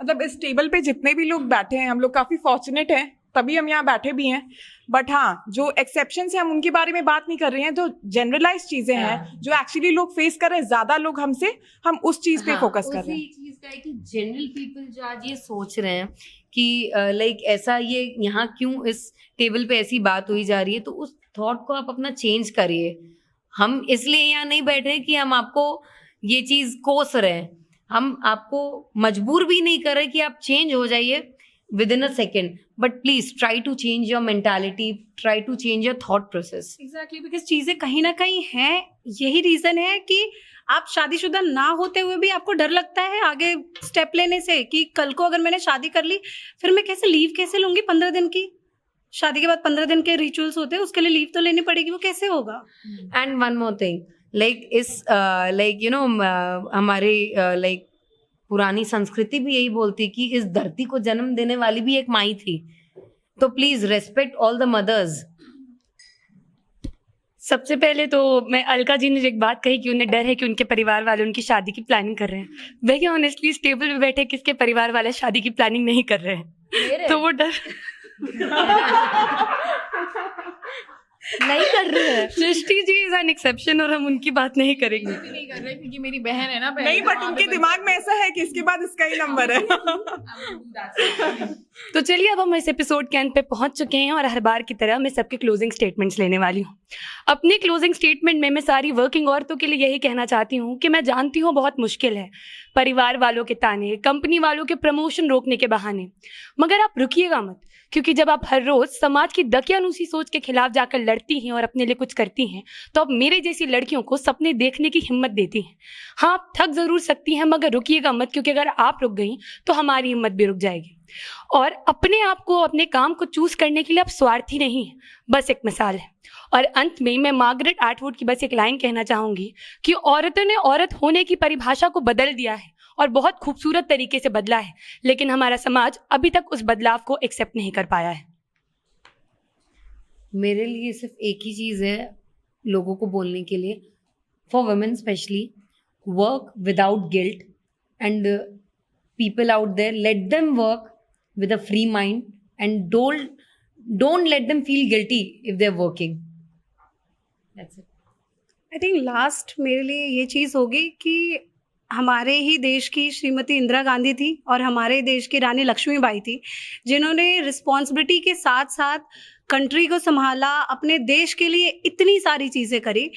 मतलब इस टेबल पे जितने भी लोग बैठे हैं, हम लोग काफ़ी फॉर्चुनेट हैं, तभी हम यहाँ बैठे भी हैं। बट हाँ, जो एक्सेप्शंस हैं हम उनके बारे में बात नहीं कर रहे हैं, जो जनरलाइज चीज़ें हैं जो एक्चुअली लोग फेस कर रहे हैं, ज़्यादा लोग हमसे, हम उस चीज़ पे फोकस कर रहे हैं। उसी चीज का है कि जनरल पीपल जो आज ये सोच रहे हैं कि लाइक ऐसा ये यहाँ क्यों इस टेबल पे ऐसी बात हुई जा रही है, तो उस थॉट को आप अपना चेंज करिए। हम इसलिए यहाँ नहीं बैठे कि हम आपको ये चीज कोस रहे हैं, हम आपको मजबूर भी नहीं कर रहे कि आप चेंज हो जाइए within a second, but please try to change your mentality, try to change your thought process. Exactly, because चीज़ें कहीं ना कहीं हैं, यही रीज़न है कि आप शादीशुदा ना होते हुए भी आपको डर लगता है आगे स्टेप लेने से कि कल को अगर मैंने शादी कर ली फिर मैं कैसे लीव कैसे लूँगी 15 दिन की। शादी के बाद 15 दिन के रिचुअल्स होते हैं, उसके लिए लीव तो लेनी पड़ेगी, वो कैसे होगा? एंड वन मोर थिंग, हमारे पुरानी संस्कृति भी यही बोलती कि इस धरती को जन्म देने वाली भी एक माई थी, तो please respect all the mothers. सबसे पहले तो मैं अलका जी ने जो एक बात कही कि उन्हें डर है कि उनके परिवार वाले उनकी शादी की प्लानिंग कर रहे हैं। भैया ऑनेस्टली इस टेबल पे बैठे किसके परिवार वाले शादी की प्लानिंग नहीं कर रहे हैं, तो वो डर नहीं कर रहे हैं। Srishti ji is an exception और हम उनकी बात नहीं करेंगे। भी नहीं कर रहे क्योंकि मेरी बहन है ना पहले नहीं, बट उनके दिमाग में ऐसा है कि इसके बाद इसका ही नंबर है। तो चलिए अब हम इस एपिसोड के अंत पे पहुंच चुके हैं और हर बार की तरह मैं सबके क्लोजिंग स्टेटमेंट्स लेने वाली हूँ। अपने क्लोजिंग स्टेटमेंट में मैं सारी वर्किंग औरतों के लिए यही कहना चाहती हूँ कि मैं जानती हूँ बहुत मुश्किल है, परिवार वालों के ताने, कंपनी वालों के प्रमोशन रोकने के बहाने, मगर आप रुकिएगा मत, क्योंकि जब आप हर रोज समाज की दकियानूसी सोच के खिलाफ जाकर लड़ती हैं और अपने लिए कुछ करती हैं, तो अब मेरे जैसी लड़कियों को सपने देखने की हिम्मत देती हैं। हाँ, आप थक जरूर सकती हैं मगर रुकिएगा मत, क्योंकि अगर आप रुक गई तो हमारी हिम्मत भी रुक जाएगी। और अपने आप को, अपने काम को चूज करने के लिए आप स्वार्थी नहीं है, बस एक मिसाल है। और अंत में मैं मार्गरेट एटवुड की बस एक लाइन कहना चाहूंगी कि औरतों ने औरत होने की परिभाषा को बदल दिया है और बहुत खूबसूरत तरीके से बदला है, लेकिन हमारा समाज अभी तक उस बदलाव को एक्सेप्ट नहीं कर पाया है। मेरे लिए सिर्फ एक ही चीज़ है लोगों को बोलने के लिए, for women specially, work without guilt and people out there, let them work with a free mind and don't let them feel guilty if they're working. That's it. I think last मेरे लिए ये चीज़ होगी कि हमारे ही देश की श्रीमती इंदिरा गांधी थी और हमारे देश की रानी लक्ष्मीबाई थी, जिन्होंने रिस्पॉन्सिबिलिटी के साथ साथ कंट्री को संभाला, अपने देश के लिए इतनी सारी चीज़ें करी।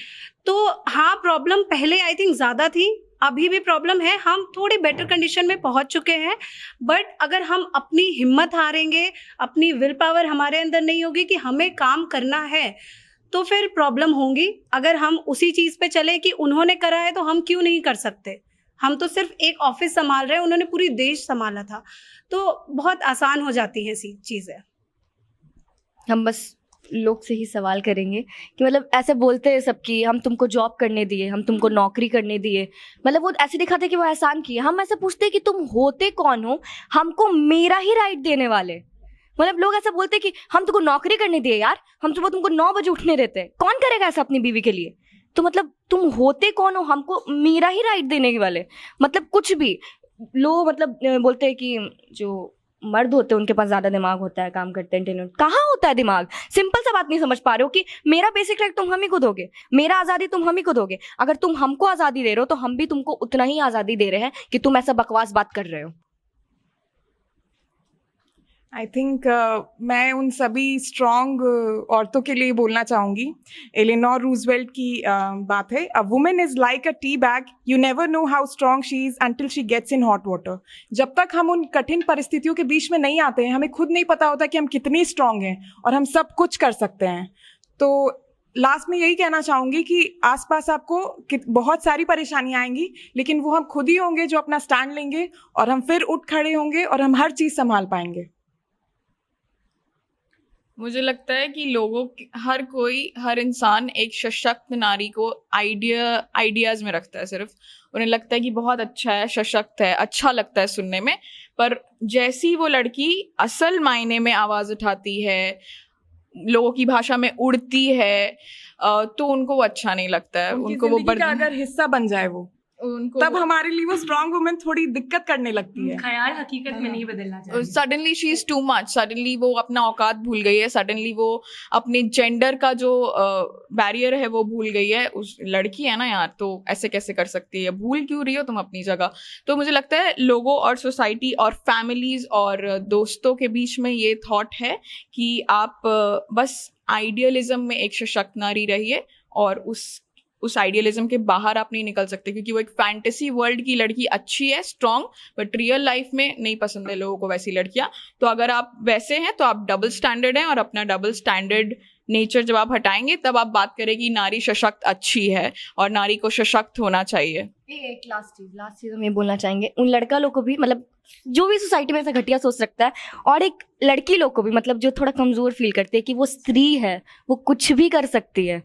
तो हाँ, प्रॉब्लम पहले आई थिंक ज़्यादा थी, अभी भी प्रॉब्लम है, हम थोड़ी बेटर कंडीशन में पहुंच चुके हैं, बट अगर हम अपनी हिम्मत हारेंगे, अपनी विल पावर हमारे अंदर नहीं होगी कि हमें काम करना है, तो फिर प्रॉब्लम होंगी। अगर हम उसी चीज़ पे चले कि उन्होंने करा है तो हम क्यों नहीं कर सकते, हम तो सिर्फ एक ऑफिस संभाल रहे हैं, उन्होंने पूरी देश संभाला था, तो बहुत आसान हो जाती हैं चीज़ें। हम बस लोग से ही सवाल करेंगे कि मतलब ऐसे बोलते हैं सबकी, हम तुमको जॉब करने दिए, हम तुमको नौकरी करने दिए, मतलब वो ऐसे दिखाते कि वो एहसान किए। हम ऐसे पूछते कि तुम होते कौन हो हमको मेरा ही राइट देने वाले। मतलब लोग ऐसा बोलते कि हम तुमको नौकरी करने दिए यार, हम सुबह तुमको 9 बजे उठने देते हैं, कौन करेगा ऐसा अपनी बीवी के लिए? तो मतलब तुम होते कौन हो हमको मेरा ही राइट देने वाले? मतलब कुछ भी लोग मतलब बोलते हैं कि जो मर्द होते हैं उनके पास ज्यादा दिमाग होता है, काम करते हैं, इंटेलिजेंट। कहाँ होता है दिमाग? सिंपल सा बात नहीं समझ पा रहे हो कि मेरा बेसिक राइट तुम हम ही को दोगे, मेरा आज़ादी तुम हम ही को दोगे। अगर तुम हमको आज़ादी दे रहे हो तो हम भी तुमको उतना ही आज़ादी दे रहे हैं कि तुम ऐसा बकवास बात कर रहे हो। आई थिंक मैं उन सभी स्ट्रॉन्ग औरतों के लिए बोलना चाहूँगी। एलेनोर रूजवेल्ट की बात है, a women is like a tea bag, you never know how strong she is until she gets in hot water. जब तक हम उन कठिन परिस्थितियों के बीच में नहीं आते हैं, हमें खुद नहीं पता होता कि हम कितनी स्ट्रॉन्ग हैं और हम सब कुछ कर सकते हैं। तो लास्ट में यही कहना चाहूँगी कि आसपास आपको बहुत सारी परेशानियाँ आएंगी, लेकिन वो हम खुद ही होंगे जो अपना स्टैंड लेंगे और हम फिर उठ खड़े होंगे और हम हर चीज़ संभाल पाएंगे। मुझे लगता है कि हर इंसान एक सशक्त नारी को आइडियाज में रखता है। सिर्फ उन्हें लगता है कि बहुत अच्छा है, सशक्त है, अच्छा लगता है सुनने में, पर जैसी वो लड़की असल मायने में आवाज उठाती है, लोगों की भाषा में उड़ती है, तो उनको वो अच्छा नहीं लगता है। उनको वो अगर हिस्सा बन जाए वो, उनको तब हमारे लिए वो स्ट्रॉन्ग वुमेन थोड़ी दिक्कत करने लगती है। ख्याल हकीकत में नहीं बदलना चाहिए। Suddenly she is too much, suddenly वो अपना औकात भूल गई है, सडनली वो अपने जेंडर का जो बैरियर है वो भूल गई है। उस लड़की है ना यार, तो ऐसे कैसे कर सकती है, भूल क्यों रही हो तुम अपनी जगह। तो मुझे लगता है लोगों और सोसाइटी और फैमिलीज और दोस्तों के बीच में ये थॉट है कि आप बस आइडियलिज्म में एक सशक्त नारी रहिए और उस आइडियलिज्म के बाहर आप नहीं निकल सकते, क्योंकि वो एक फैंटेसी वर्ल्ड की लड़की अच्छी है, स्ट्रॉन्ग, बट रियल लाइफ में नहीं पसंद है लोगों को वैसी लड़कियां। तो अगर आप वैसे हैं तो आप डबल स्टैंडर्ड हैं और अपना डबल स्टैंडर्ड नेचर जब आप हटाएंगे तब आप बात करें कि नारी सशक्त अच्छी है और नारी को सशक्त होना चाहिए। एक लास्ट चीज हम ये बोलना चाहेंगे उन लड़का लोग को भी, मतलब जो भी सोसाइटी में ऐसा घटिया सोच सकता है, और एक लड़की लोग को भी, मतलब जो थोड़ा कमजोर फील करते हैं कि वो स्त्री है, वो कुछ भी कर सकती है।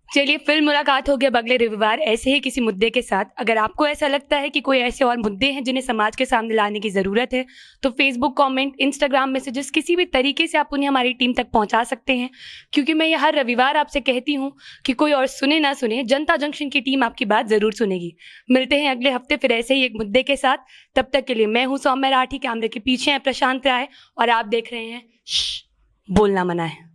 चलिए फिर मुलाकात होगी अब अगले रविवार ऐसे ही किसी मुद्दे के साथ। अगर आपको ऐसा लगता है कि कोई ऐसे और मुद्दे हैं जिन्हें समाज के सामने लाने की ज़रूरत है तो फेसबुक कमेंट, इंस्टाग्राम मैसेजेस, किसी भी तरीके से आप उन्हें हमारी टीम तक पहुंचा सकते हैं, क्योंकि मैं ये हर रविवार आपसे कहती हूं कि कोई और सुने ना सुने, जनता जंक्शन की टीम आपकी बात ज़रूर सुनेगी। मिलते हैं अगले हफ्ते फिर ऐसे ही एक मुद्दे के साथ। तब तक के लिए मैं हूँ सौम्या राठी, कैमरे के पीछे हैं प्रशांत राय और आप देख रहे हैं बोलना मना है।